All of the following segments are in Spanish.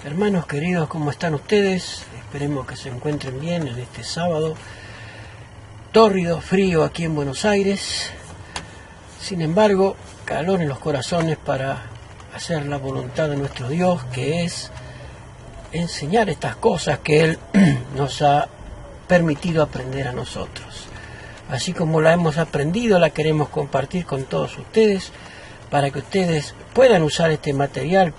Hermanos queridos, ¿cómo están ustedes? Esperemos que se encuentren bien en este sábado tórrido, frío aquí en Buenos Aires. Sin embargo, calor en los corazones para hacer la voluntad de nuestro Dios, que es enseñar estas cosas que Él nos ha permitido aprender a nosotros. Así como la hemos aprendido, la queremos compartir con todos ustedes, para que ustedes puedan usar este material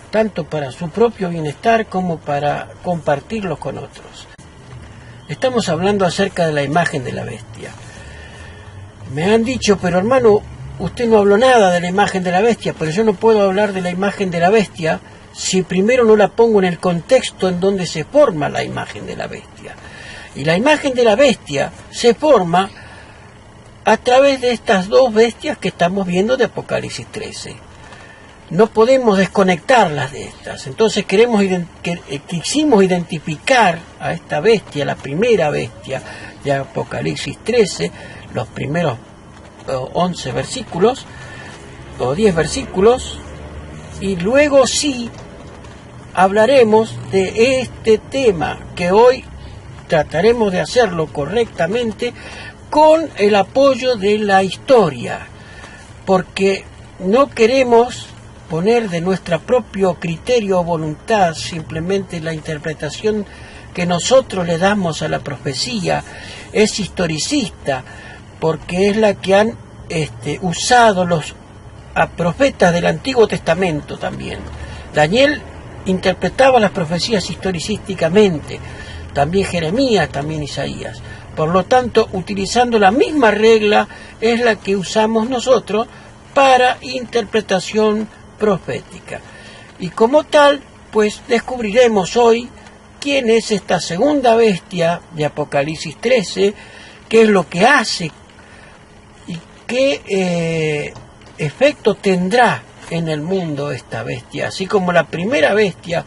tanto para su propio bienestar como para compartirlo con otros. Estamos hablando acerca de la imagen de la bestia. Me han dicho, pero hermano, usted no habló nada de la imagen de la bestia, pero yo no puedo hablar de la imagen de la bestia si primero no la pongo en el contexto en donde se forma la imagen de la bestia. Y la imagen de la bestia se forma a través de estas dos bestias que estamos viendo de Apocalipsis 13. No podemos desconectarlas de estas. Entonces quisimos identificar a esta bestia, la primera bestia de Apocalipsis 13, los primeros 11 versículos, o 10 versículos, y luego sí hablaremos de este tema, que hoy trataremos de hacerlo correctamente con el apoyo de la historia, porque no queremos poner de nuestro propio criterio o voluntad simplemente la interpretación que nosotros le damos a la profecía. Es historicista, porque es la que han usado los profetas del Antiguo Testamento también. Daniel interpretaba las profecías historicísticamente, también Jeremías, también Isaías. Por lo tanto, utilizando la misma regla es la que usamos nosotros para interpretación profética. Y como tal, pues descubriremos hoy quién es esta segunda bestia de Apocalipsis 13, qué es lo que hace y qué efecto tendrá en el mundo esta bestia. Así como la primera bestia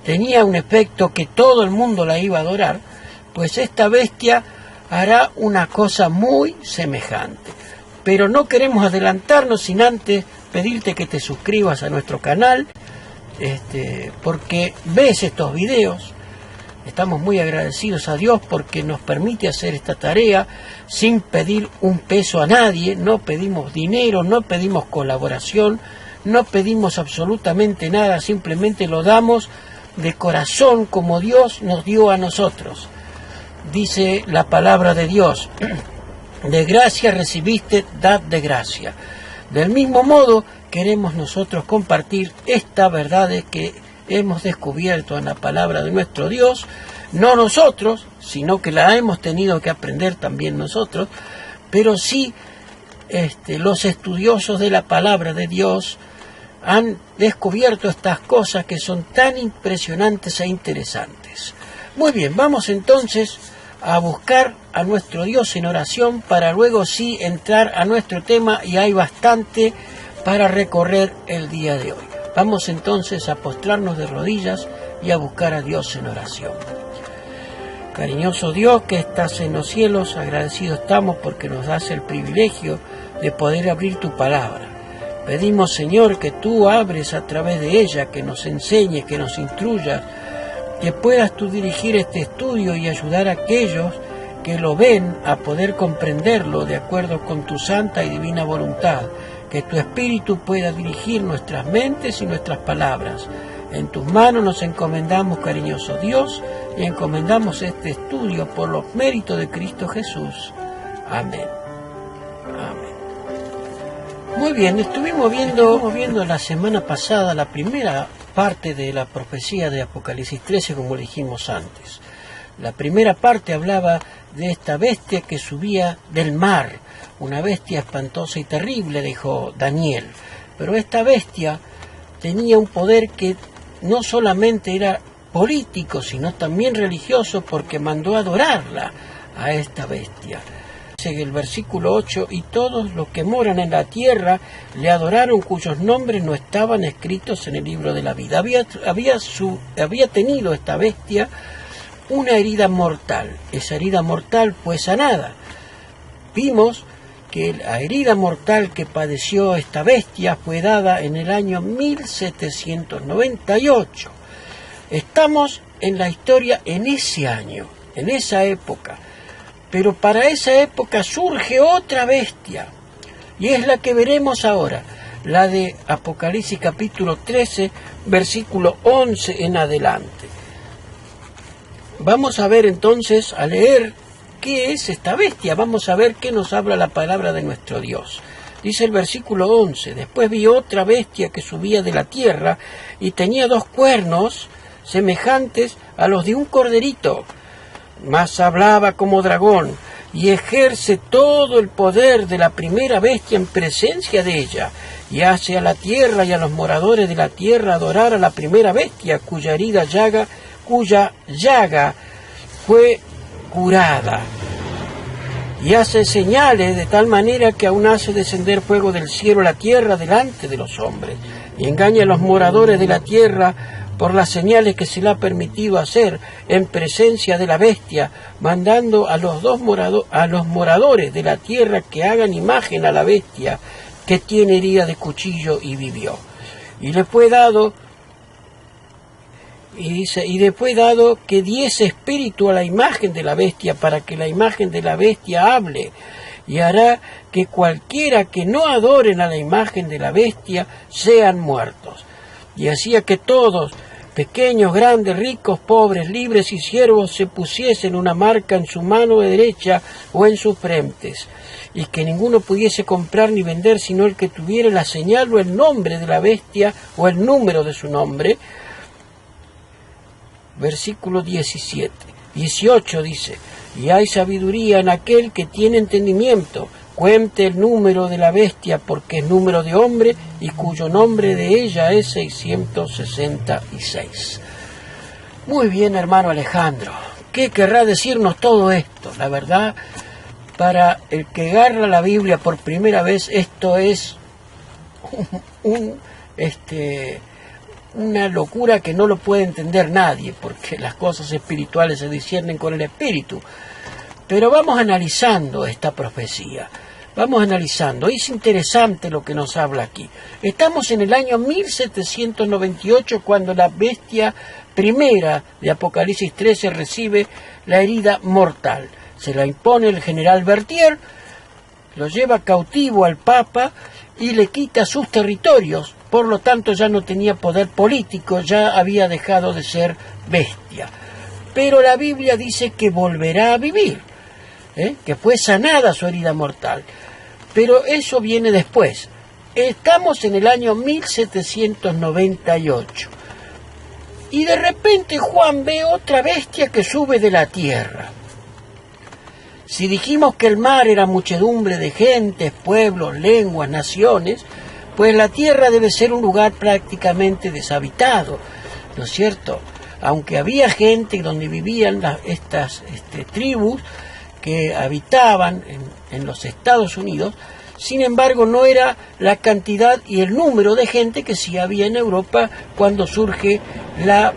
tenía un efecto que todo el mundo la iba a adorar, pues esta bestia hará una cosa muy semejante. Pero no queremos adelantarnos sin antes pedirte que te suscribas a nuestro canal, porque ves estos videos. Estamos muy agradecidos a Dios porque nos permite hacer esta tarea sin pedir un peso a nadie. No pedimos dinero, no pedimos colaboración, no pedimos absolutamente nada, simplemente lo damos de corazón como Dios nos dio a nosotros. Dice la palabra de Dios: de gracia recibiste, dad de gracia. Del mismo modo, queremos nosotros compartir estas verdades que hemos descubierto en la palabra de nuestro Dios, no nosotros, sino que la hemos tenido que aprender también nosotros, pero sí los estudiosos de la palabra de Dios han descubierto estas cosas que son tan impresionantes e interesantes. Muy bien, vamos entonces a buscar a nuestro Dios en oración para luego sí entrar a nuestro tema, y hay bastante para recorrer el día de hoy. Vamos entonces a postrarnos de rodillas y a buscar a Dios en oración. Cariñoso Dios que estás en los cielos, agradecidos estamos porque nos das el privilegio de poder abrir tu palabra. Pedimos, Señor, que tú abres a través de ella, que nos enseñes, que nos instruyas, que puedas tú dirigir este estudio y ayudar a aquellos que lo ven a poder comprenderlo de acuerdo con tu santa y divina voluntad, que tu Espíritu pueda dirigir nuestras mentes y nuestras palabras. En tus manos nos encomendamos, cariñoso Dios, y encomendamos este estudio por los méritos de Cristo Jesús. Amén. Amén. Muy bien, estuvimos viendo la semana pasada la primera parte de la profecía de Apocalipsis 13, como dijimos antes. La primera parte hablaba de esta bestia que subía del mar, una bestia espantosa y terrible, dijo Daniel. Pero esta bestia tenía un poder que no solamente era político, sino también religioso, porque mandó adorarla a esta bestia. Dice el versículo 8: y todos los que moran en la tierra le adoraron, cuyos nombres no estaban escritos en el libro de la vida. Había tenido esta bestia una herida mortal. Esa herida mortal fue sanada. Vimos que la herida mortal que padeció esta bestia fue dada en el año 1798. Estamos en la historia en ese año, en esa época. Pero para esa época surge otra bestia, y es la que veremos ahora, la de Apocalipsis capítulo 13, versículo 11 en adelante. Vamos a ver entonces, a leer qué es esta bestia, vamos a ver qué nos habla la palabra de nuestro Dios. Dice el versículo 11, después vi otra bestia que subía de la tierra y tenía 2 cuernos semejantes a los de un corderito, mas hablaba como dragón y ejerce todo el poder de la primera bestia en presencia de ella, y hace a la tierra y a los moradores de la tierra adorar a la primera bestia, cuya llaga fue curada. Y hace señales de tal manera que aún hace descender fuego del cielo a la tierra delante de los hombres, y engaña a los moradores de la tierra por las señales que se le ha permitido hacer en presencia de la bestia, mandando a los moradores de la tierra que hagan imagen a la bestia que tiene herida de cuchillo y vivió. Y le fue dado, y le fue dado que diese espíritu a la imagen de la bestia, para que la imagen de la bestia hable, y hará que cualquiera que no adoren a la imagen de la bestia sean muertos. Y hacía que todos, pequeños, grandes, ricos, pobres, libres y siervos, se pusiesen una marca en su mano derecha o en sus frentes, y que ninguno pudiese comprar ni vender sino el que tuviera la señal o el nombre de la bestia o el número de su nombre. Versículo 18 dice, y hay sabiduría en aquel que tiene entendimiento, cuente el número de la bestia, porque es número de hombre, y cuyo nombre de ella es 666. Muy bien, hermano Alejandro, ¿qué querrá decirnos todo esto? La verdad, para el que agarra la Biblia por primera vez, esto es una locura que no lo puede entender nadie, porque las cosas espirituales se disciernen con el espíritu. Pero vamos analizando esta profecía, vamos analizando. Es interesante lo que nos habla aquí. Estamos en el año 1798, cuando la bestia primera de Apocalipsis 13 recibe la herida mortal. Se la impone el general Berthier, lo lleva cautivo al Papa y le quita sus territorios. Por lo tanto, ya no tenía poder político, ya había dejado de ser bestia. Pero la Biblia dice que volverá a vivir, que fue sanada su herida mortal. Pero eso viene después. Estamos en el año 1798. Y de repente Juan ve otra bestia que sube de la tierra. Si dijimos que el mar era muchedumbre de gentes, pueblos, lenguas, naciones, pues la tierra debe ser un lugar prácticamente deshabitado, ¿no es cierto? Aunque había gente donde vivían estas tribus que habitaban en los Estados Unidos, sin embargo no era la cantidad y el número de gente que sí había en Europa cuando surge la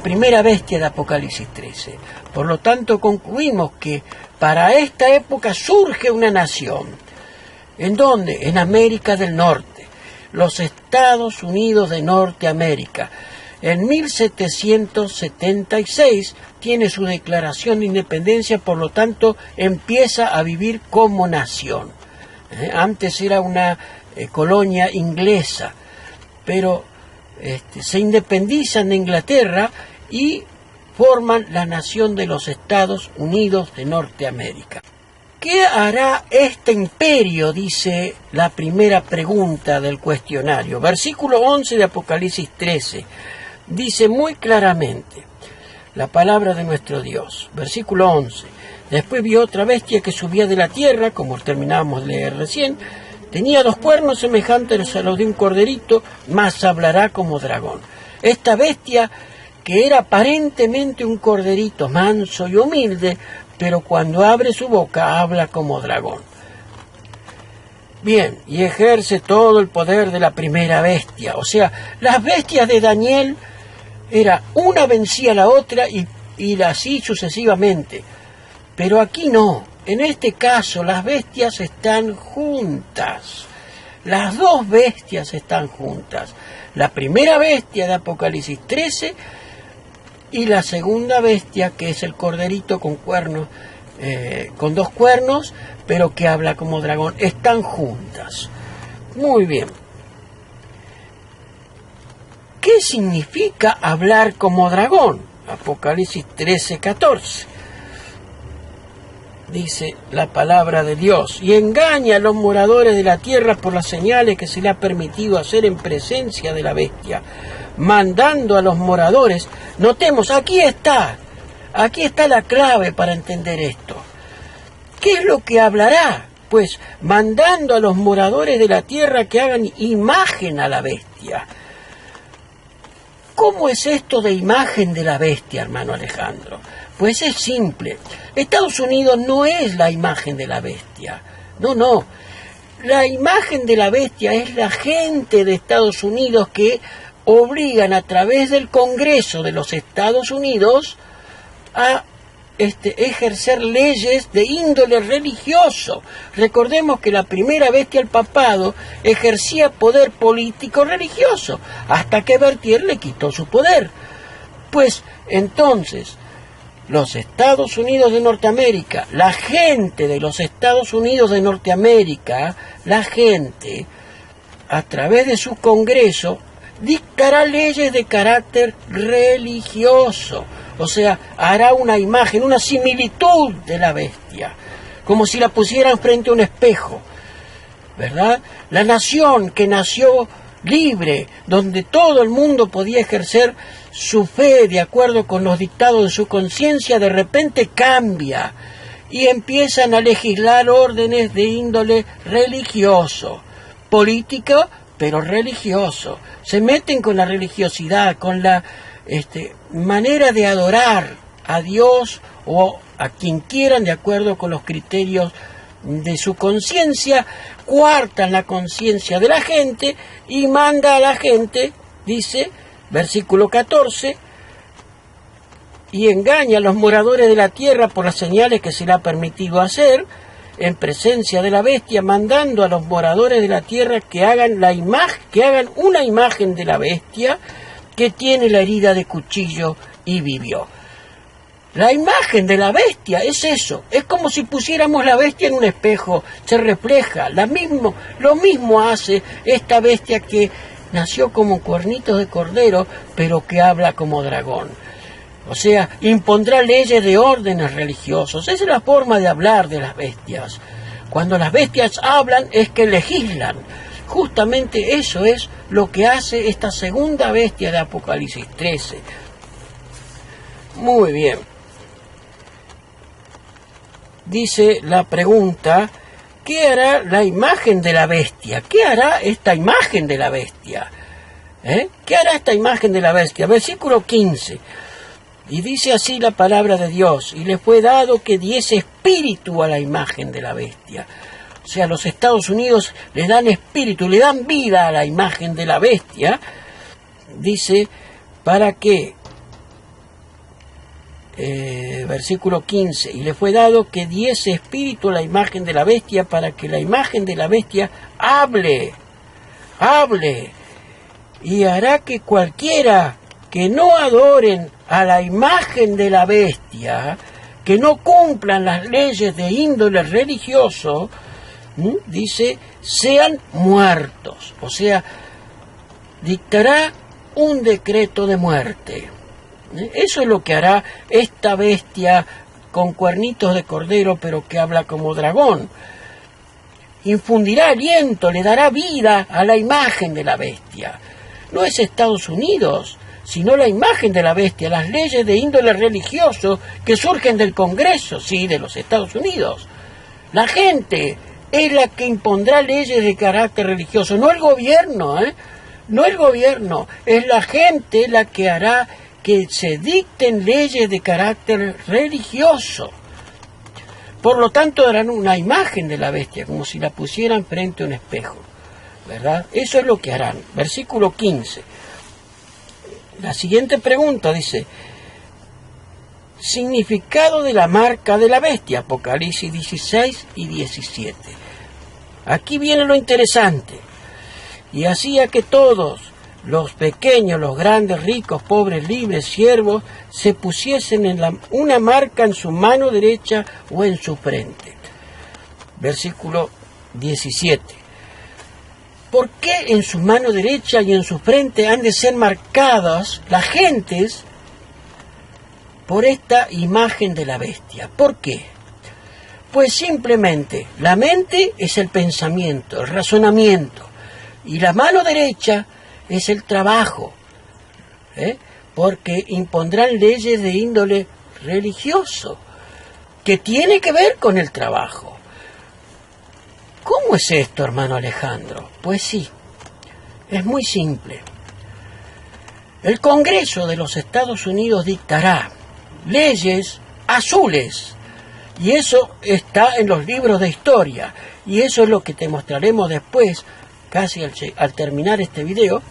primera bestia de Apocalipsis 13. Por lo tanto, concluimos que para esta época surge una nación. ¿En dónde? En América del Norte, los Estados Unidos de Norteamérica. En 1776 tiene su declaración de independencia, por lo tanto empieza a vivir como nación. Antes era una colonia inglesa, pero se independizan de Inglaterra y forman la nación de los Estados Unidos de Norteamérica. ¿Qué hará este imperio?, dice la primera pregunta del cuestionario. Versículo 11 de Apocalipsis 13 dice muy claramente la palabra de nuestro Dios. Versículo 11. Después vio otra bestia que subía de la tierra, como terminábamos de leer recién. Tenía 2 cuernos semejantes a los de un corderito, mas hablará como dragón. Esta bestia, que era aparentemente un corderito manso y humilde, pero cuando abre su boca habla como dragón. Bien, y ejerce todo el poder de la primera bestia. O sea, las bestias de Daniel era una vencía a la otra y así sucesivamente. Pero aquí no. En este caso las bestias están juntas. Las 2 bestias están juntas. La primera bestia de Apocalipsis 13 y la segunda bestia, que es el corderito con cuernos, con 2 cuernos, pero que habla como dragón. Están juntas. Muy bien. ¿Qué significa hablar como dragón? Apocalipsis 13:14. Dice la palabra de Dios: y engaña a los moradores de la tierra por las señales que se le ha permitido hacer en presencia de la bestia, mandando a los moradores. Notemos, aquí está la clave para entender esto. ¿Qué es lo que hablará? Pues mandando a los moradores de la tierra que hagan imagen a la bestia. ¿Cómo es esto de imagen de la bestia, hermano Alejandro? Pues es simple. Estados Unidos no es la imagen de la bestia. No. La imagen de la bestia es la gente de Estados Unidos que obligan a través del Congreso de los Estados Unidos a ejercer leyes de índole religioso. Recordemos que la primera bestia, el papado, ejercía poder político religioso, hasta que Bertier le quitó su poder. Pues entonces, los Estados Unidos de Norteamérica, la gente de los Estados Unidos de Norteamérica, la gente, a través de su Congreso, dictará leyes de carácter religioso. O sea, hará una imagen, una similitud de la bestia, como si la pusieran frente a un espejo, ¿verdad? La nación que nació libre, donde todo el mundo podía ejercer su fe de acuerdo con los dictados de su conciencia, de repente cambia y empiezan a legislar órdenes de índole religioso, político, pero religioso. Se meten con la religiosidad, con la manera de adorar a Dios o a quien quieran de acuerdo con los criterios de su conciencia, coartan la conciencia de la gente y manda a la gente, dice, versículo 14, y engaña a los moradores de la tierra por las señales que se le ha permitido hacer en presencia de la bestia, mandando a los moradores de la tierra que hagan una imagen de la bestia que tiene la herida de cuchillo y vivió. La imagen de la bestia es eso, es como si pusiéramos la bestia en un espejo, se refleja, lo mismo hace esta bestia que nació como cuernitos de cordero, pero que habla como dragón. O sea, impondrá leyes de órdenes religiosos. Esa es la forma de hablar de las bestias. Cuando las bestias hablan es que legislan. Justamente eso es lo que hace esta segunda bestia de Apocalipsis 13. Muy bien. Dice la pregunta: ¿qué hará la imagen de la bestia? ¿Qué hará esta imagen de la bestia? ¿Qué hará esta imagen de la bestia? Versículo 15. Y dice así la palabra de Dios: y le fue dado que diese espíritu a la imagen de la bestia. O sea, los Estados Unidos le dan espíritu, le dan vida a la imagen de la bestia. Dice, ¿para qué? Versículo 15, y le fue dado que diese espíritu a la imagen de la bestia, para que la imagen de la bestia hable, y hará que cualquiera que no adoren a la imagen de la bestia, que no cumplan las leyes de índole religioso, dice, sean muertos. O sea, dictará un decreto de muerte. Eso es lo que hará esta bestia con cuernitos de cordero, pero que habla como dragón. Infundirá aliento, le dará vida a la imagen de la bestia. No es Estados Unidos, sino la imagen de la bestia, las leyes de índole religioso que surgen del Congreso, sí, de los Estados Unidos. La gente es la que impondrá leyes de carácter religioso, no el gobierno, no el gobierno, es la gente la que hará que se dicten leyes de carácter religioso. Por lo tanto, darán una imagen de la bestia, como si la pusieran frente a un espejo, ¿verdad? Eso es lo que harán. Versículo 15. La siguiente pregunta dice: significado de la marca de la bestia, Apocalipsis 16 y 17. Aquí viene lo interesante. Y hacía que todos los pequeños, los grandes, ricos, pobres, libres, siervos, se pusiesen una marca en su mano derecha o en su frente. Versículo 17. ¿Por qué en su mano derecha y en su frente han de ser marcadas las gentes por esta imagen de la bestia? ¿Por qué? Pues simplemente la mente es el pensamiento, el razonamiento, y la mano derecha es el trabajo, porque impondrán leyes de índole religioso, que tiene que ver con el trabajo. ¿Cómo es esto, hermano Alejandro? Pues sí, es muy simple. El Congreso de los Estados Unidos dictará leyes azules, y eso está en los libros de historia, y eso es lo que te mostraremos después, casi al terminar este video.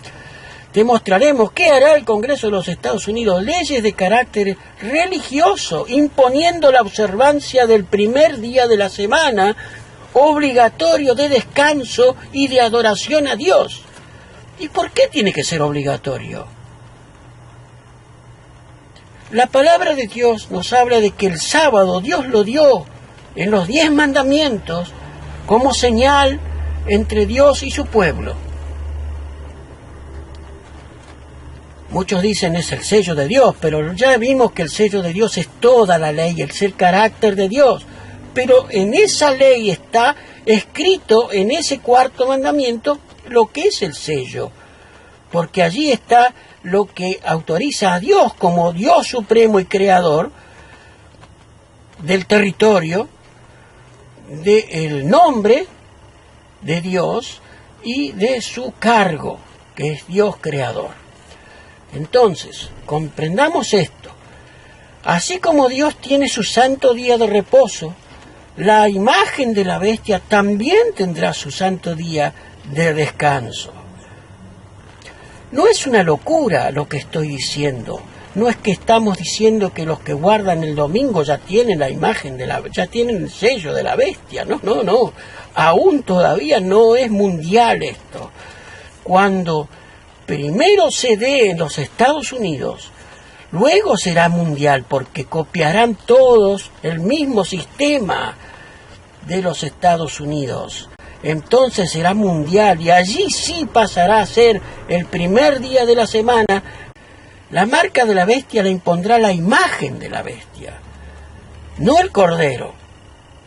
Te mostraremos qué hará el Congreso de los Estados Unidos, leyes de carácter religioso, imponiendo la observancia del primer día de la semana, obligatorio de descanso y de adoración a Dios. ¿Y por qué tiene que ser obligatorio? La palabra de Dios nos habla de que el sábado Dios lo dio en los 10 mandamientos como señal entre Dios y su pueblo. Muchos dicen es el sello de Dios, pero ya vimos que el sello de Dios es toda la ley, es el carácter de Dios. Pero en esa ley está escrito, en ese cuarto mandamiento, lo que es el sello. Porque allí está lo que autoriza a Dios como Dios supremo y creador del territorio, del nombre de Dios y de su cargo, que es Dios creador. Entonces, comprendamos esto. Así como Dios tiene su santo día de reposo, la imagen de la bestia también tendrá su santo día de descanso. No es una locura lo que estoy diciendo. No es que estamos diciendo que los que guardan el domingo ya tienen la imagen ya tienen el sello de la bestia. No. Aún todavía no es mundial esto. Cuando primero se dé en los Estados Unidos, luego será mundial, porque copiarán todos el mismo sistema de los Estados Unidos. Entonces será mundial y allí sí pasará a ser el primer día de la semana. La marca de la bestia la impondrá la imagen de la bestia, no el cordero,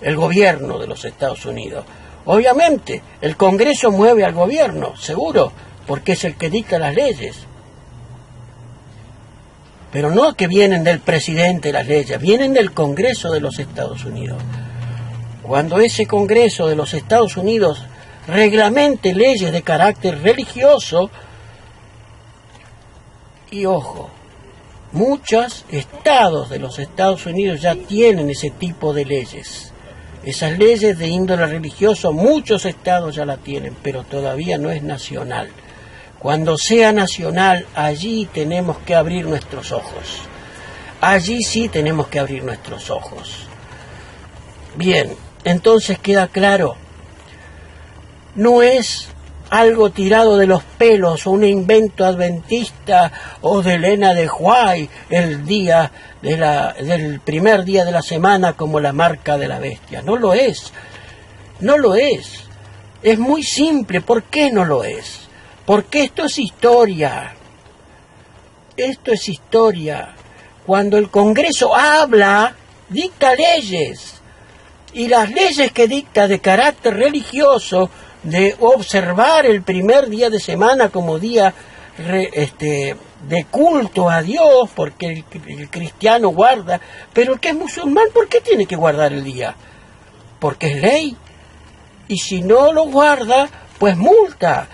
el gobierno de los Estados Unidos. Obviamente, el Congreso mueve al gobierno, seguro, porque es el que dicta las leyes. Pero no que vienen del presidente las leyes, vienen del Congreso de los Estados Unidos. Cuando ese Congreso de los Estados Unidos reglamente leyes de carácter religioso, y ojo, muchos estados de los Estados Unidos ya tienen ese tipo de leyes. Esas leyes de índole religioso, muchos estados ya la tienen, pero todavía no es nacional. Cuando sea nacional, allí tenemos que abrir nuestros ojos. Allí sí tenemos que abrir nuestros ojos. Bien, entonces queda claro, no es algo tirado de los pelos o un invento adventista o de Elena de White el día del primer día de la semana como la marca de la bestia. No lo es. Es muy simple. ¿Por qué no lo es? Porque esto es historia. Esto es historia. Cuando el Congreso habla, dicta leyes. Y las leyes que dicta de carácter religioso, de observar el primer día de semana como día de culto a Dios, porque el cristiano guarda, pero el que es musulmán, ¿por qué tiene que guardar el día? Porque es ley. Y si no lo guarda, pues multa.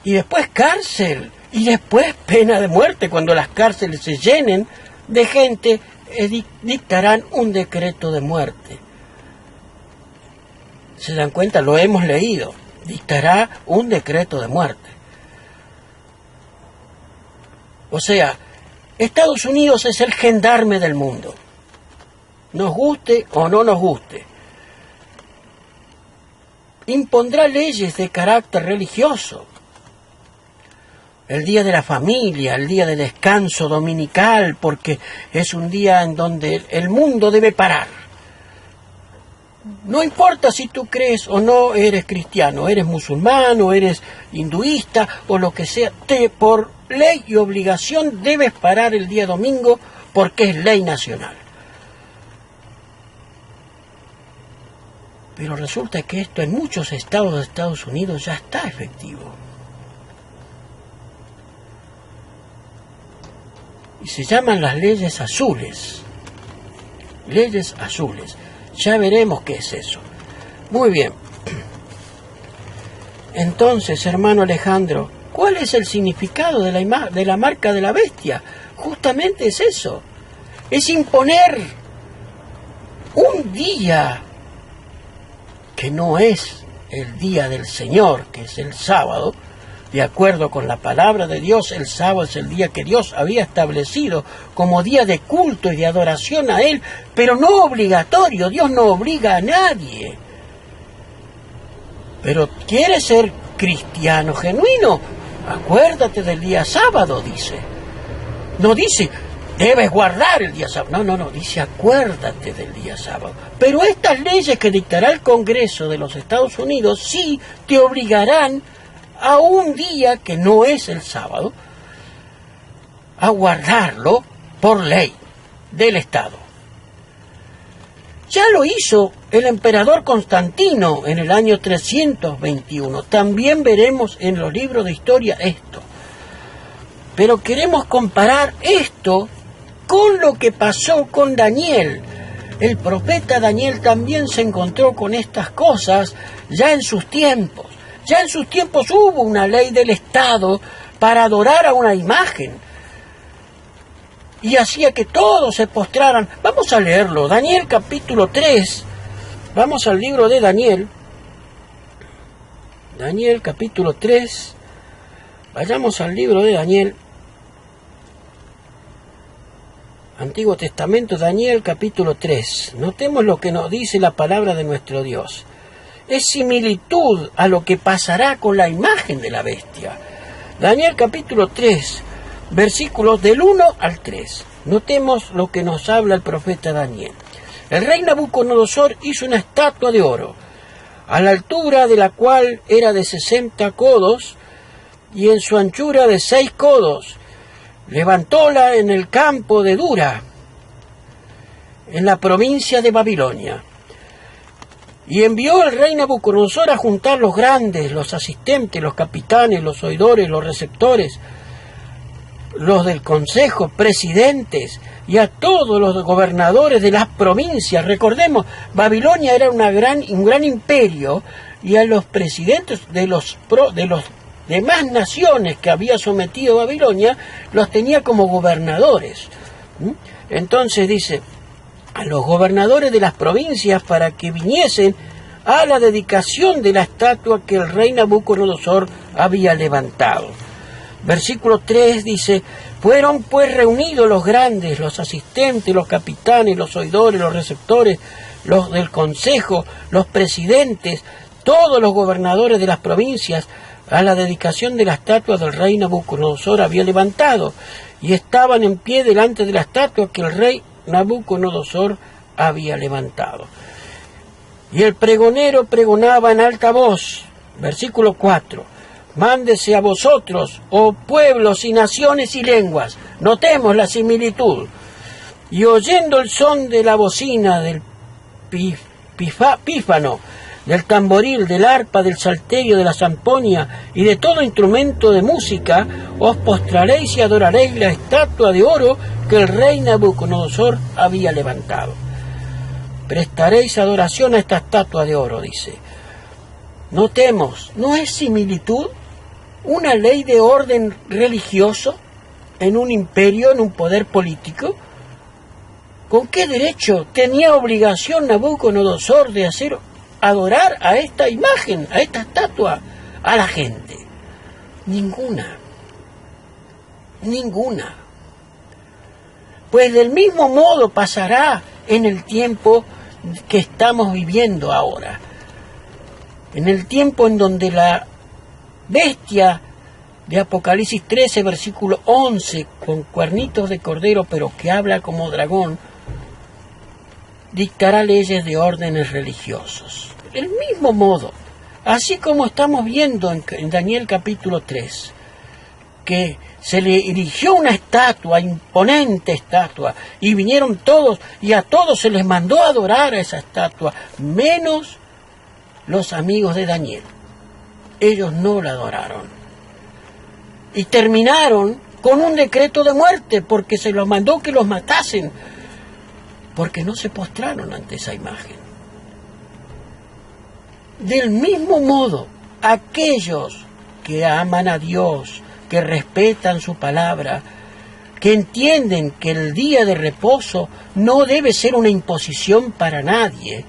Y después cárcel. Y después pena de muerte. Cuando las cárceles se llenen de gente, dictarán un decreto de muerte. ¿Se dan cuenta? Lo hemos leído. Dictará un decreto de muerte. O sea, Estados Unidos es el gendarme del mundo. Nos guste o no nos guste. Impondrá leyes de carácter religioso. el día de la familia, el día de descanso dominical, porque es un día en donde el mundo debe parar. No importa si tú crees o no eres cristiano, eres musulmán o eres hinduista o lo que sea, por ley y obligación debes parar el día domingo porque es ley nacional. Pero resulta que esto en muchos estados de Estados Unidos ya está efectivo. Y se llaman las leyes azules. Leyes azules. Ya veremos qué es eso. Muy bien. Entonces, hermano Alejandro, ¿cuál es el significado de la marca de la bestia? Justamente es eso. Es imponer un día que no es el día del Señor, que es el sábado. De acuerdo con la palabra de Dios, el sábado es el día que Dios había establecido como día de culto y de adoración a Él, pero no obligatorio. Dios no obliga a nadie. Pero ¿quieres ser cristiano genuino? Acuérdate del día sábado, dice. No dice, debes guardar el día sábado. No, dice acuérdate del día sábado. Pero estas leyes que dictará el Congreso de los Estados Unidos sí te obligarán a un día que no es el sábado, a guardarlo por ley del Estado. Ya lo hizo el emperador Constantino en el año 321. También veremos en los libros de historia esto. Pero queremos comparar esto con lo que pasó con Daniel. El profeta Daniel también se encontró con estas cosas ya en sus tiempos. Ya en sus tiempos hubo una ley del Estado para adorar a una imagen. Y hacía que todos se postraran. Vamos a leerlo. Daniel capítulo 3. Vamos al libro de Daniel. Daniel capítulo 3. Vayamos al libro de Daniel. Antiguo Testamento, Daniel capítulo 3. Notemos lo que nos dice la palabra de nuestro Dios. Es similitud a lo que pasará con la imagen de la bestia. Daniel capítulo 3, versículos del 1 al 3. Notemos lo que nos habla el profeta Daniel. El rey Nabucodonosor hizo una estatua de oro, a la altura de la cual era de 60 codos y en su anchura de 6 codos. Levantóla en el campo de Dura, en la provincia de Babilonia. Y envió el rey Nabucodonosor a juntar los grandes, los asistentes, los capitanes, los oidores, los receptores, los del consejo, presidentes, y a todos los gobernadores de las provincias. Recordemos, Babilonia era un gran imperio, y a los presidentes de los demás naciones que había sometido Babilonia, los tenía como gobernadores. Entonces dice, a los gobernadores de las provincias para que viniesen a la dedicación de la estatua que el rey Nabucodonosor había levantado. Versículo 3 dice, fueron pues reunidos los grandes, los asistentes, los capitanes, los oidores, los receptores, los del consejo, los presidentes, todos los gobernadores de las provincias, a la dedicación de la estatua del rey Nabucodonosor había levantado, y estaban en pie delante de la estatua que el rey Nabucodonosor había levantado. Y el pregonero pregonaba en alta voz, versículo 4, mándese a vosotros, oh pueblos y naciones y lenguas. Notemos la similitud. Y oyendo el son de la bocina, del pífano, del tamboril, del arpa, del salterio, de la zampoña y de todo instrumento de música, os postraréis y adoraréis la estatua de oro que el rey Nabucodonosor había levantado. Prestaréis adoración a esta estatua de oro, dice. Notemos, ¿no es similitud una ley de orden religioso en un imperio, en un poder político? ¿Con qué derecho tenía obligación Nabucodonosor de hacer adorar a esta imagen, a esta estatua, a la gente? Ninguna. Pues del mismo modo pasará en el tiempo que estamos viviendo ahora. En el tiempo en donde la bestia de Apocalipsis 13, versículo 11, con cuernitos de cordero, pero que habla como dragón, dictará leyes de órdenes religiosos. Del mismo modo, así como estamos viendo en Daniel capítulo 3, que se le erigió una estatua, imponente estatua, y vinieron todos, y a todos se les mandó a adorar a esa estatua, menos los amigos de Daniel. Ellos no la adoraron. Y terminaron con un decreto de muerte, porque se los mandó que los matasen, porque no se postraron ante esa imagen. Del mismo modo, aquellos que aman a Dios, que respetan su palabra, que entienden que el día de reposo no debe ser una imposición para nadie,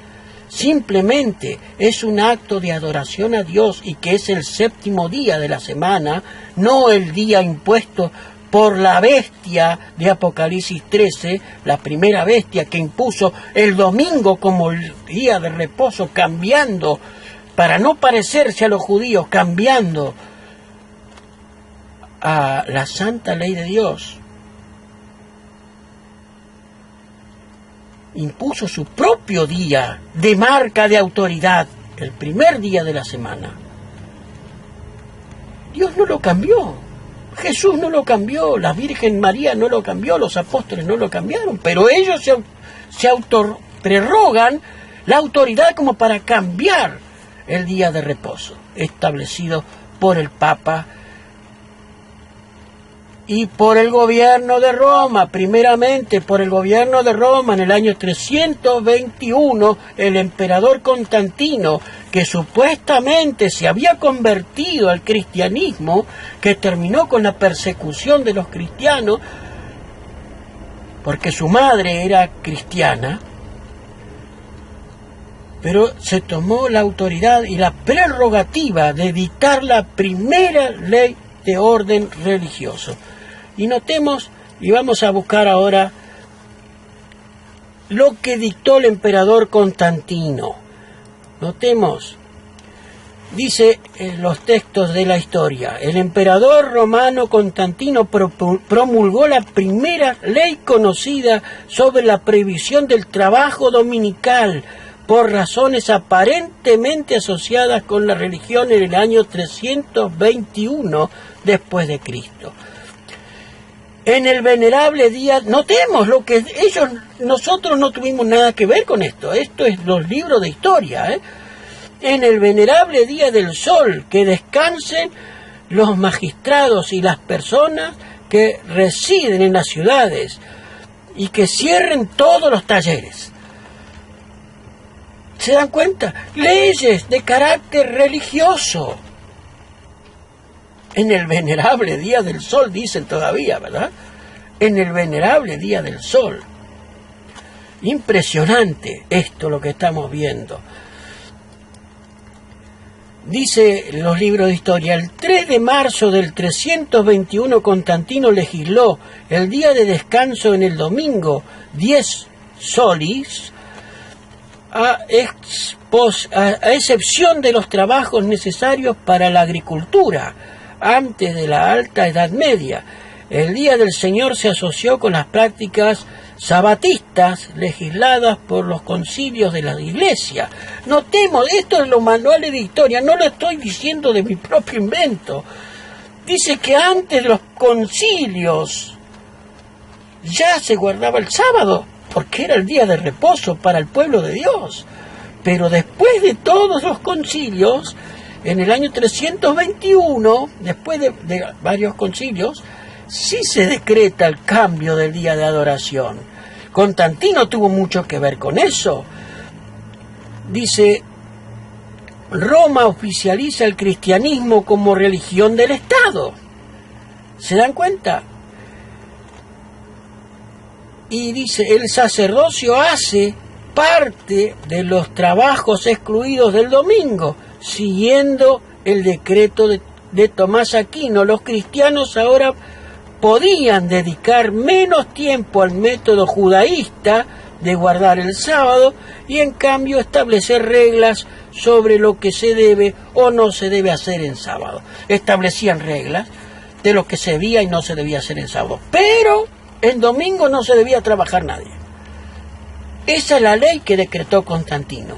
simplemente es un acto de adoración a Dios y que es el séptimo día de la semana, no el día impuesto por la bestia de Apocalipsis 13, la primera bestia que impuso el domingo como el día de reposo, cambiando, para no parecerse a los judíos, cambiando a la santa ley de Dios. Impuso su propio día de marca de autoridad, el primer día de la semana. Dios no lo cambió, Jesús no lo cambió, la Virgen María no lo cambió, los apóstoles no lo cambiaron, pero ellos se prerrogan la autoridad como para cambiar el día de reposo establecido por el Papa y por el gobierno de Roma, primeramente por el gobierno de Roma en el año 321, el emperador Constantino, que supuestamente se había convertido al cristianismo, que terminó con la persecución de los cristianos, porque su madre era cristiana, pero se tomó la autoridad y la prerrogativa de dictar la primera ley de orden religioso. Y notemos, y vamos a buscar ahora lo que dictó el emperador Constantino. Notemos, dice en los textos de la historia, el emperador romano Constantino promulgó la primera ley conocida sobre la prohibición del trabajo dominical por razones aparentemente asociadas con la religión en el año 321 después de Cristo. En el venerable día, notemos lo que nosotros no tuvimos nada que ver con esto es los libros de historia, En el venerable día del sol, que descansen los magistrados y las personas que residen en las ciudades y que cierren todos los talleres. ¿Se dan cuenta? Leyes de carácter religioso. En el venerable día del sol, dicen todavía, ¿verdad? En el venerable día del sol. Impresionante esto lo que estamos viendo. Dice los libros de historia, el 3 de marzo del 321 Constantino legisló el día de descanso en el domingo 10 solis, a excepción de los trabajos necesarios para la agricultura, antes de la Alta Edad Media. El Día del Señor se asoció con las prácticas sabatistas legisladas por los concilios de la Iglesia. Notemos, esto es los manuales de historia, no lo estoy diciendo de mi propio invento. Dice que antes de los concilios ya se guardaba el sábado, porque era el día de reposo para el pueblo de Dios. Pero después de todos los concilios, en el año 321, después de varios concilios, sí se decreta el cambio del día de adoración. Constantino tuvo mucho que ver con eso. Dice, Roma oficializa el cristianismo como religión del Estado. ¿Se dan cuenta? Y dice, el sacerdocio hace parte de los trabajos excluidos del domingo, siguiendo el decreto de Tomás Aquino. Los cristianos ahora podían dedicar menos tiempo al método judaísta de guardar el sábado y en cambio establecer reglas sobre lo que se debe o no se debe hacer en sábado. Establecían reglas de lo que se debía y no se debía hacer en sábado. Pero en domingo no se debía trabajar nadie. Esa es la ley que decretó Constantino,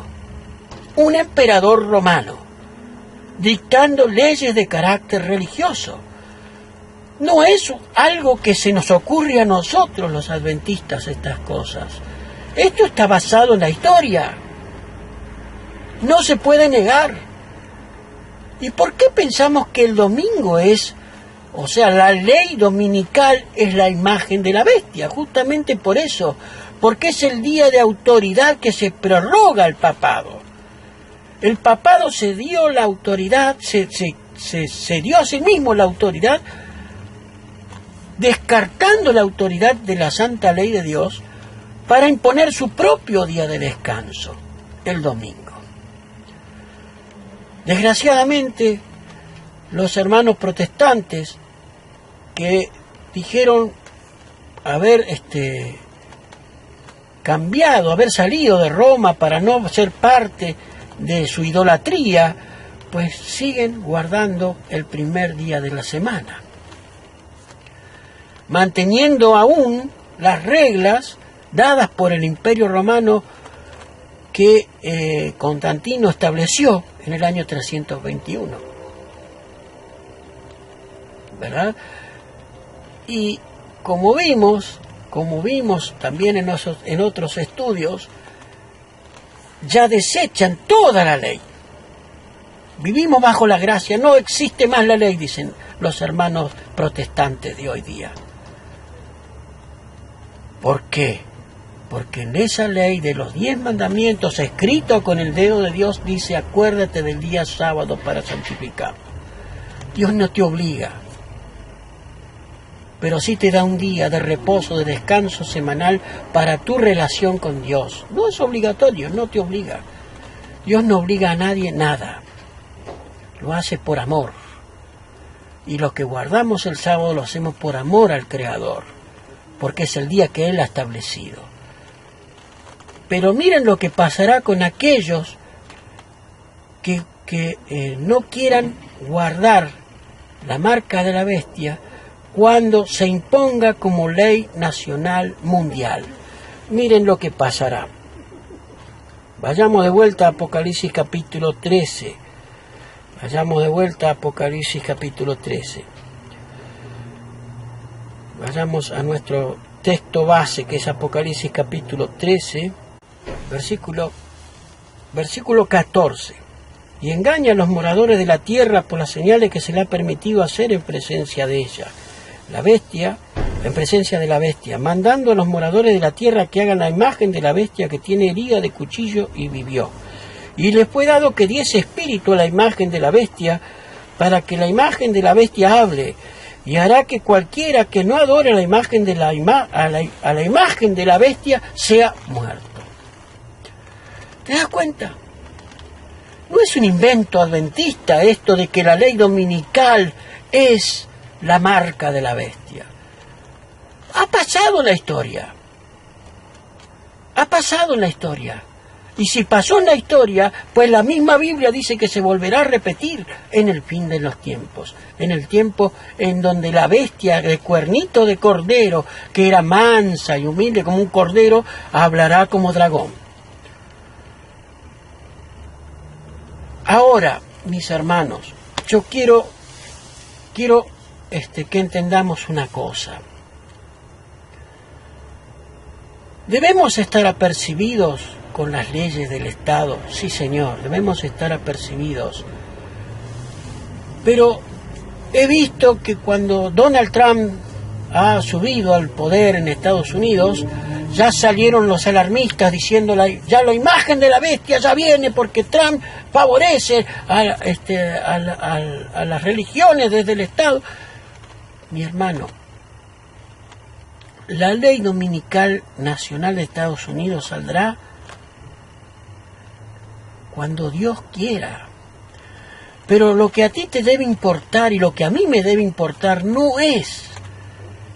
un emperador romano, dictando leyes de carácter religioso. No es algo que se nos ocurre a nosotros los adventistas estas cosas. Esto está basado en la historia. No se puede negar. ¿Y por qué pensamos que el domingo es, o sea, la ley dominical es la imagen de la bestia? Justamente por eso, porque es el día de autoridad que se prorroga el papado. El papado se dio la autoridad, se dio a sí mismo la autoridad, descartando la autoridad de la santa ley de Dios para imponer su propio día de descanso, el domingo. Desgraciadamente, los hermanos protestantes que dijeron haber cambiado, haber salido de Roma para no ser parte de su idolatría, pues siguen guardando el primer día de la semana, manteniendo aún las reglas dadas por el Imperio Romano que Constantino estableció en el año 321, ¿verdad? Y como vimos también en otros estudios, ya desechan toda la ley. Vivimos bajo la gracia, no existe más la ley, dicen los hermanos protestantes de hoy día. ¿Por qué? Porque en esa ley de los 10 mandamientos, escrito con el dedo de Dios, dice: acuérdate del día sábado para santificarlo. Dios no te obliga, pero sí te da un día de reposo, de descanso semanal para tu relación con Dios. No es obligatorio, no te obliga. Dios no obliga a nadie nada. Lo hace por amor. Y los que guardamos el sábado lo hacemos por amor al Creador, porque es el día que Él ha establecido. Pero miren lo que pasará con aquellos que no quieran guardar la marca de la bestia cuando se imponga como ley nacional mundial. Miren lo que pasará. Vayamos de vuelta a Apocalipsis capítulo 13. Vayamos de vuelta a Apocalipsis capítulo 13. Vayamos a nuestro texto base, que es Apocalipsis capítulo 13, versículo 14. Y engaña a los moradores de la tierra por las señales que se le ha permitido hacer en presencia de ella, la bestia, en presencia de la bestia, mandando a los moradores de la tierra que hagan la imagen de la bestia que tiene herida de cuchillo y vivió. Y les fue dado que diese espíritu a la imagen de la bestia, para que la imagen de la bestia hable, y hará que cualquiera que no adore a la imagen de a la imagen de la bestia sea muerto. ¿Te das cuenta? No es un invento adventista esto de que la ley dominical es la marca de la bestia. Ha pasado en la historia. Ha pasado en la historia. Y si pasó en la historia, pues la misma Biblia dice que se volverá a repetir en el fin de los tiempos. En el tiempo en donde la bestia de cuernito de cordero, que era mansa y humilde como un cordero, hablará como dragón. Ahora, mis hermanos, yo quiero que entendamos una cosa. Debemos estar apercibidos con las leyes del Estado, sí señor, debemos estar apercibidos. Pero he visto que cuando Donald Trump ha subido al poder en Estados Unidos, ya salieron los alarmistas diciendo ya la imagen de la bestia ya viene porque Trump favorece a las religiones desde el Estado. Mi hermano, la ley dominical nacional de Estados Unidos saldrá cuando Dios quiera. Pero lo que a ti te debe importar y lo que a mí me debe importar no es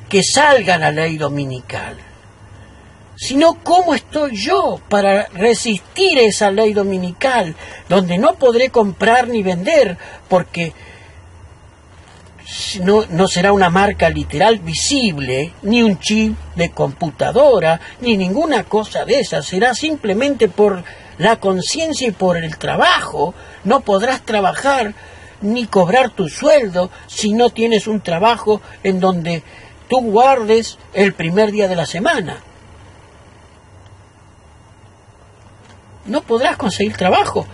que salga la ley dominical, sino cómo estoy yo para resistir esa ley dominical, donde no podré comprar ni vender, porque no será una marca literal visible, ni un chip de computadora, ni ninguna cosa de esa. Será simplemente por la conciencia y por el trabajo. No podrás trabajar ni cobrar tu sueldo si no tienes un trabajo en donde tú guardes el primer día de la semana. No podrás conseguir trabajo.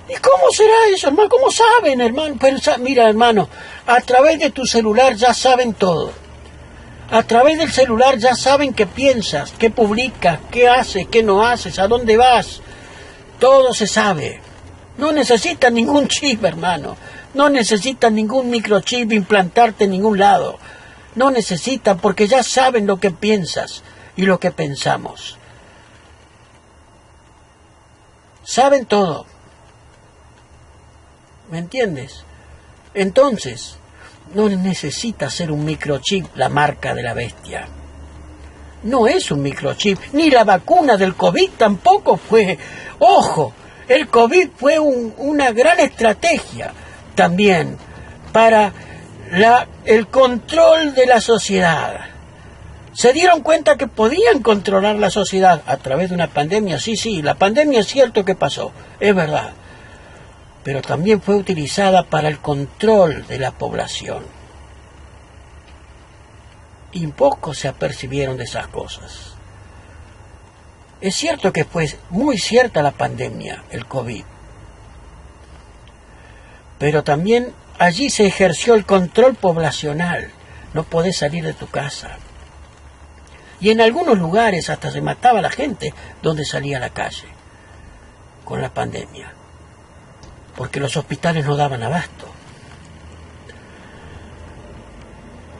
¿Y cómo será eso, hermano? ¿Cómo saben, hermano? Pero mira, hermano, a través de tu celular ya saben todo. A través del celular ya saben qué piensas, qué publicas, qué haces, qué no haces, a dónde vas. Todo se sabe. No necesitas ningún chip, hermano. No necesitas ningún microchip implantarte en ningún lado. No necesitan, porque ya saben lo que piensas y lo que pensamos. Saben todo. ¿Me entiendes? Entonces, no necesita ser un microchip la marca de la bestia. No es un microchip, ni la vacuna del COVID tampoco fue. ¡Ojo! El COVID fue una gran estrategia también para el control de la sociedad. Se dieron cuenta que podían controlar la sociedad a través de una pandemia. Sí, la pandemia es cierto que pasó, es verdad. Pero también fue utilizada para el control de la población. Y pocos se apercibieron de esas cosas. Es cierto que fue muy cierta la pandemia, el COVID. Pero también allí se ejerció el control poblacional. No podés salir de tu casa. Y en algunos lugares hasta se mataba la gente donde salía a la calle con la pandemia. Porque los hospitales no daban abasto.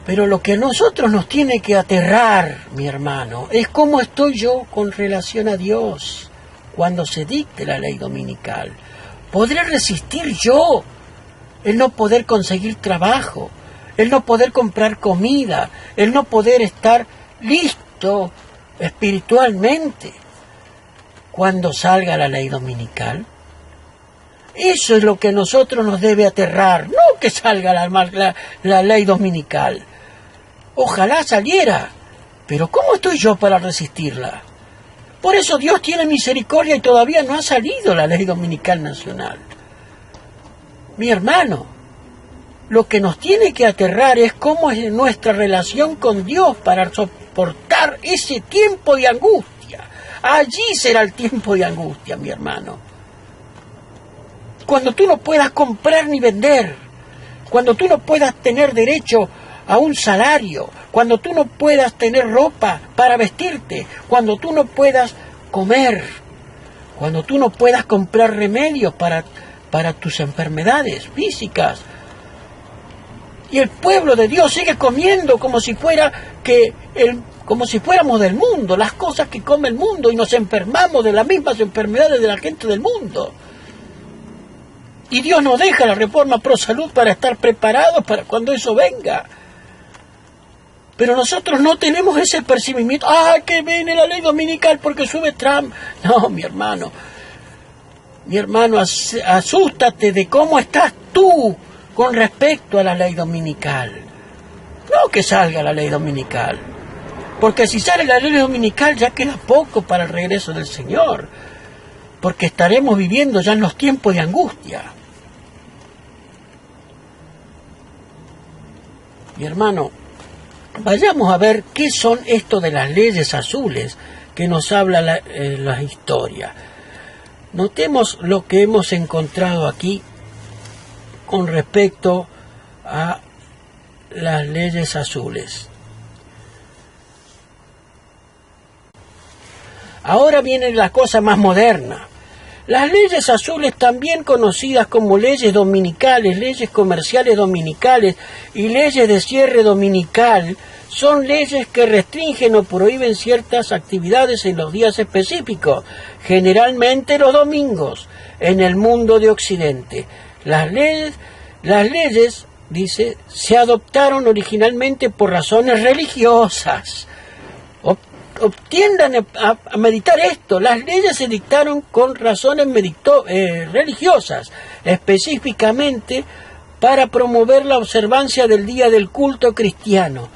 Pero lo que a nosotros nos tiene que aterrar, mi hermano, es cómo estoy yo con relación a Dios cuando se dicte la ley dominical. ¿Podré resistir yo el no poder conseguir trabajo, el no poder comprar comida, el no poder estar listo espiritualmente cuando salga la ley dominical? Eso es lo que a nosotros nos debe aterrar, no que salga la ley dominical. Ojalá saliera, pero ¿cómo estoy yo para resistirla? Por eso Dios tiene misericordia y todavía no ha salido la ley dominical nacional. Mi hermano, lo que nos tiene que aterrar es cómo es nuestra relación con Dios para soportar ese tiempo de angustia. Allí será el tiempo de angustia, mi hermano. Cuando tú no puedas comprar ni vender, cuando tú no puedas tener derecho a un salario, cuando tú no puedas tener ropa para vestirte, cuando tú no puedas comer, cuando tú no puedas comprar remedios para tus enfermedades físicas. Y el pueblo de Dios sigue comiendo como si fuéramos del mundo, las cosas que come el mundo, y nos enfermamos de las mismas enfermedades de la gente del mundo. Y Dios nos deja la reforma pro salud para estar preparados para cuando eso venga. Pero nosotros no tenemos ese percibimiento. ¡Ah, que viene la ley dominical porque sube Trump! No, mi hermano. Mi hermano, asústate de cómo estás tú con respecto a la ley dominical. No que salga la ley dominical. Porque si sale la ley dominical ya queda poco para el regreso del Señor. Porque estaremos viviendo ya en los tiempos de angustia. Mi hermano, vayamos a ver qué son esto de las leyes azules que nos habla la historia. Notemos lo que hemos encontrado aquí con respecto a las leyes azules. Ahora viene la cosa más moderna. Las leyes azules, también conocidas como leyes dominicales, leyes comerciales dominicales y leyes de cierre dominical, son leyes que restringen o prohíben ciertas actividades en los días específicos, generalmente los domingos, en el mundo de Occidente. Las leyes, dice, se adoptaron originalmente por razones religiosas. Tiendan a meditar esto. Las leyes se dictaron con razones religiosas, específicamente para promover la observancia del día del culto cristiano,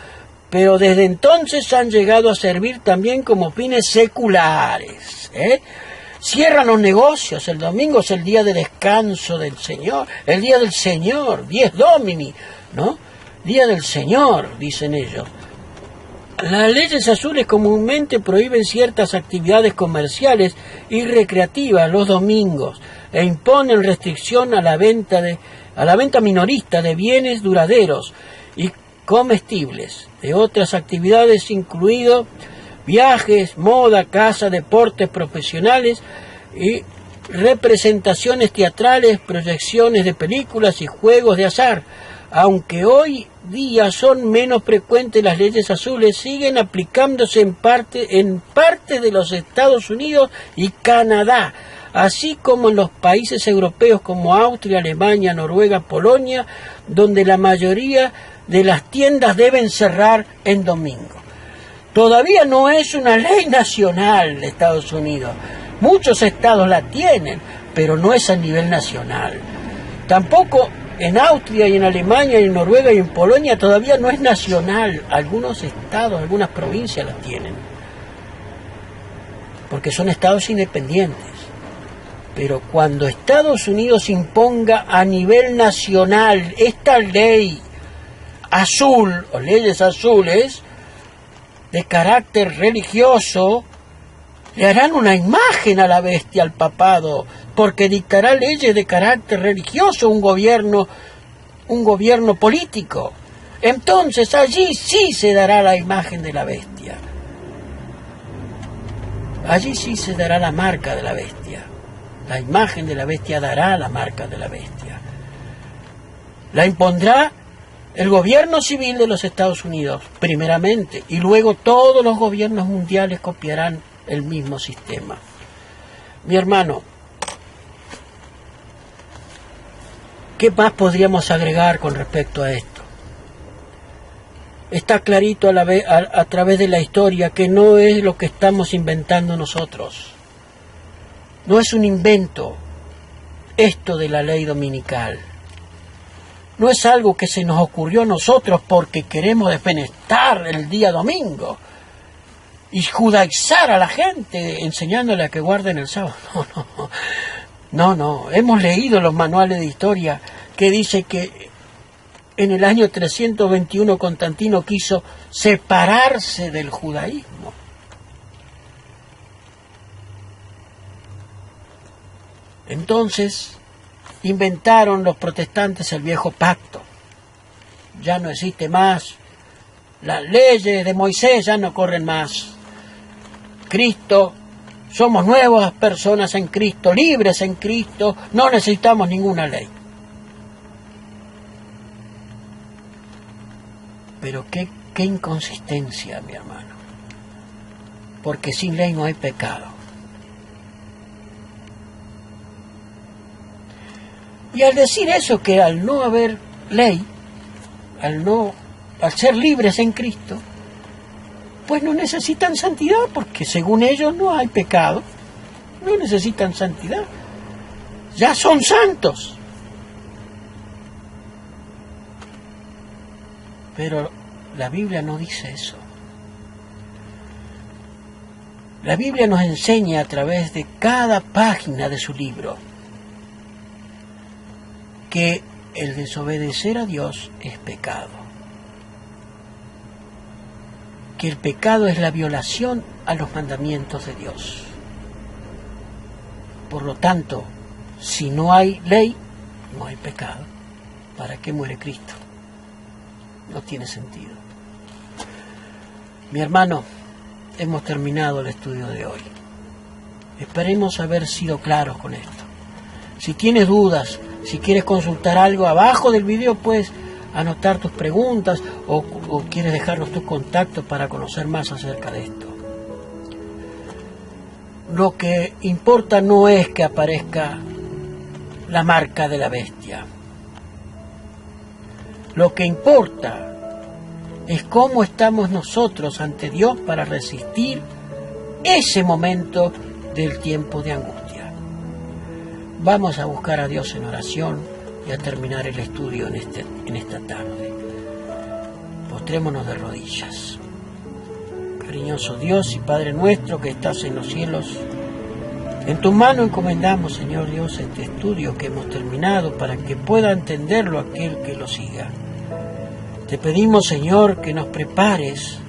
pero desde entonces han llegado a servir también como fines seculares. Cierran los negocios, el domingo es el día de descanso del Señor, el día del Señor, Dies Domini, ¿no? Día del Señor, dicen ellos. Las leyes azules comúnmente prohíben ciertas actividades comerciales y recreativas los domingos e imponen restricción a la venta minorista de bienes duraderos y comestibles, de otras actividades incluidos viajes, moda, caza, deportes profesionales y representaciones teatrales, proyecciones de películas y juegos de azar. Aunque hoy día son menos frecuentes, las leyes azules siguen aplicándose en parte de los Estados Unidos y Canadá, así como en los países europeos como Austria, Alemania, Noruega, Polonia, donde la mayoría de las tiendas deben cerrar en domingo. Todavía no es una ley nacional de Estados Unidos. Muchos estados la tienen, pero no es a nivel nacional. Tampoco en Austria y en Alemania y en Noruega y en Polonia todavía no es nacional. Algunos estados, algunas provincias la tienen, porque son estados independientes. Pero cuando Estados Unidos imponga a nivel nacional esta ley azul o leyes azules de carácter religioso, le harán una imagen a la bestia, al papado, porque dictará leyes de carácter religioso un gobierno político. Entonces allí sí se dará la imagen de la bestia. Allí sí se dará la marca de la bestia. La imagen de la bestia dará la marca de la bestia. La impondrá el gobierno civil de los Estados Unidos, primeramente, y luego todos los gobiernos mundiales copiarán el mismo sistema. Mi hermano, ¿qué más podríamos agregar con respecto a esto? Está clarito a través de la historia que no es lo que estamos inventando nosotros. No es un invento esto de la ley dominical. No es algo que se nos ocurrió a nosotros porque queremos defenestrar el día domingo y judaizar a la gente enseñándole a que guarden el sábado. No. Hemos leído los manuales de historia que dice que en el año 321 Constantino quiso separarse del judaísmo. Entonces inventaron los protestantes el viejo pacto. Ya no existe más. Las leyes de Moisés ya no corren más. Cristo, somos nuevas personas en Cristo, libres en Cristo, no necesitamos ninguna ley. Pero qué inconsistencia, mi hermano. Porque sin ley no hay pecado. Y al decir eso, que al no haber ley, al ser libres en Cristo, pues no necesitan santidad, porque según ellos no hay pecado, no necesitan santidad, ya son santos. Pero la Biblia no dice eso. La Biblia nos enseña a través de cada página de su libro que el desobedecer a Dios es pecado. Que el pecado es la violación a los mandamientos de Dios. Por lo tanto, si no hay ley, no hay pecado. ¿Para qué muere Cristo? No tiene sentido. Mi hermano, hemos terminado el estudio de hoy. Esperemos haber sido claros con esto. Si tienes dudas, si quieres consultar algo abajo del video, puedes anotar tus preguntas o quieres dejarnos tus contactos para conocer más acerca de esto. Lo que importa no es que aparezca la marca de la bestia. Lo que importa es cómo estamos nosotros ante Dios para resistir ese momento del tiempo de angustia. Vamos a buscar a Dios en oración y a terminar el estudio en esta tarde. Postrémonos de rodillas. Cariñoso Dios y Padre nuestro que estás en los cielos, en tu mano encomendamos, Señor Dios, este estudio que hemos terminado para que pueda entenderlo aquel que lo siga. Te pedimos, Señor, que nos prepares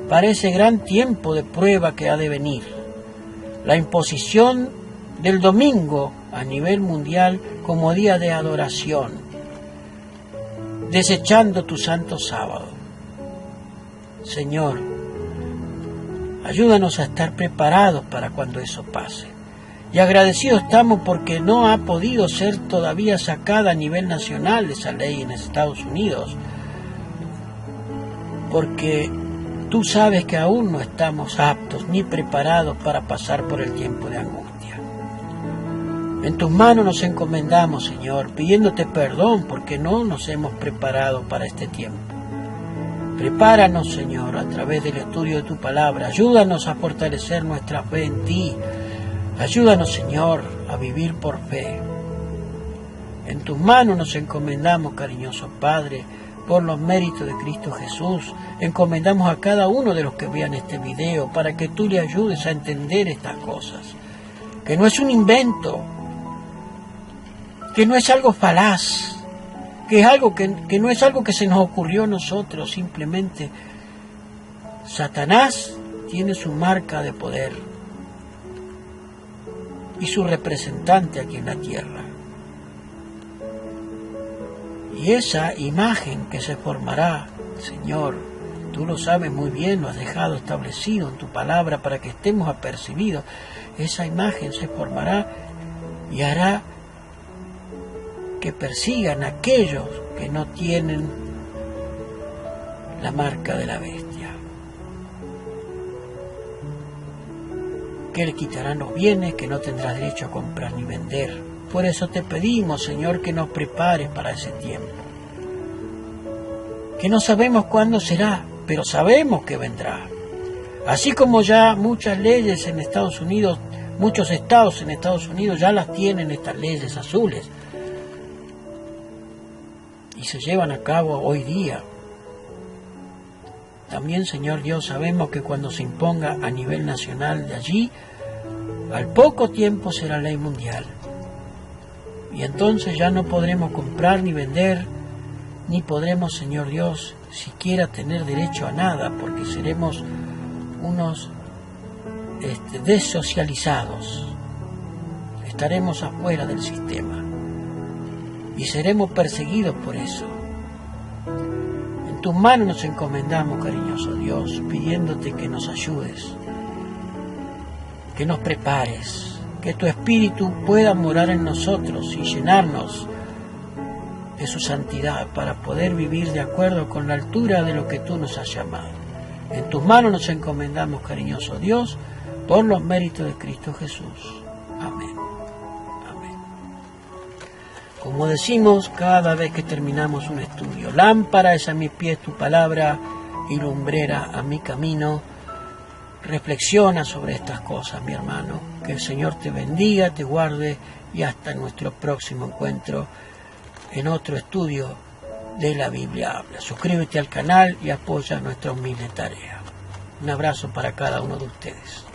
para ese gran tiempo de prueba que ha de venir, la imposición del domingo a nivel mundial como día de adoración, desechando tu santo sábado. Señor, ayúdanos a estar preparados para cuando eso pase. Y agradecidos estamos porque no ha podido ser todavía sacada a nivel nacional esa ley en Estados Unidos, porque tú sabes que aún no estamos aptos ni preparados para pasar por el tiempo de angustia. En tus manos nos encomendamos, Señor, pidiéndote perdón porque no nos hemos preparado para este tiempo. Prepáranos, Señor, a través del estudio de tu palabra. Ayúdanos a fortalecer nuestra fe en ti. Ayúdanos, Señor, a vivir por fe. En tus manos nos encomendamos, cariñoso Padre, por los méritos de Cristo Jesús. Encomendamos a cada uno de los que vean este video para que tú le ayudes a entender estas cosas. Que no es un invento, que no es algo falaz, que es algo que no es algo que se nos ocurrió a nosotros. Simplemente Satanás tiene su marca de poder y su representante aquí en la tierra. Y esa imagen que se formará, Señor, tú lo sabes muy bien, lo has dejado establecido en tu palabra para que estemos apercibidos. Esa imagen se formará y hará que persigan a aquellos que no tienen la marca de la bestia, que le quitarán los bienes, que no tendrás derecho a comprar ni vender. Por eso te pedimos, Señor, que nos prepares para ese tiempo, que no sabemos cuándo será, pero sabemos que vendrá. Así como ya muchas leyes en Estados Unidos, muchos estados en Estados Unidos ya las tienen, estas leyes azules, y se llevan a cabo hoy día. También, Señor Dios, sabemos que cuando se imponga a nivel nacional de allí, al poco tiempo será ley mundial. Y entonces ya no podremos comprar ni vender, ni podremos, Señor Dios, siquiera tener derecho a nada, porque seremos unos desocializados. Estaremos afuera del sistema y seremos perseguidos por eso. En tus manos nos encomendamos, cariñoso Dios, pidiéndote que nos ayudes, que nos prepares, que tu Espíritu pueda morar en nosotros y llenarnos de su santidad para poder vivir de acuerdo con la altura de lo que tú nos has llamado. En tus manos nos encomendamos, cariñoso Dios, por los méritos de Cristo Jesús. Amén. Amén. Como decimos cada vez que terminamos un estudio, lámpara es a mis pies tu palabra y lumbrera a mi camino. Reflexiona sobre estas cosas, mi hermano. Que el Señor te bendiga, te guarde y hasta nuestro próximo encuentro en otro estudio de la Biblia Habla. Suscríbete al canal y apoya nuestra humilde tarea. Un abrazo para cada uno de ustedes.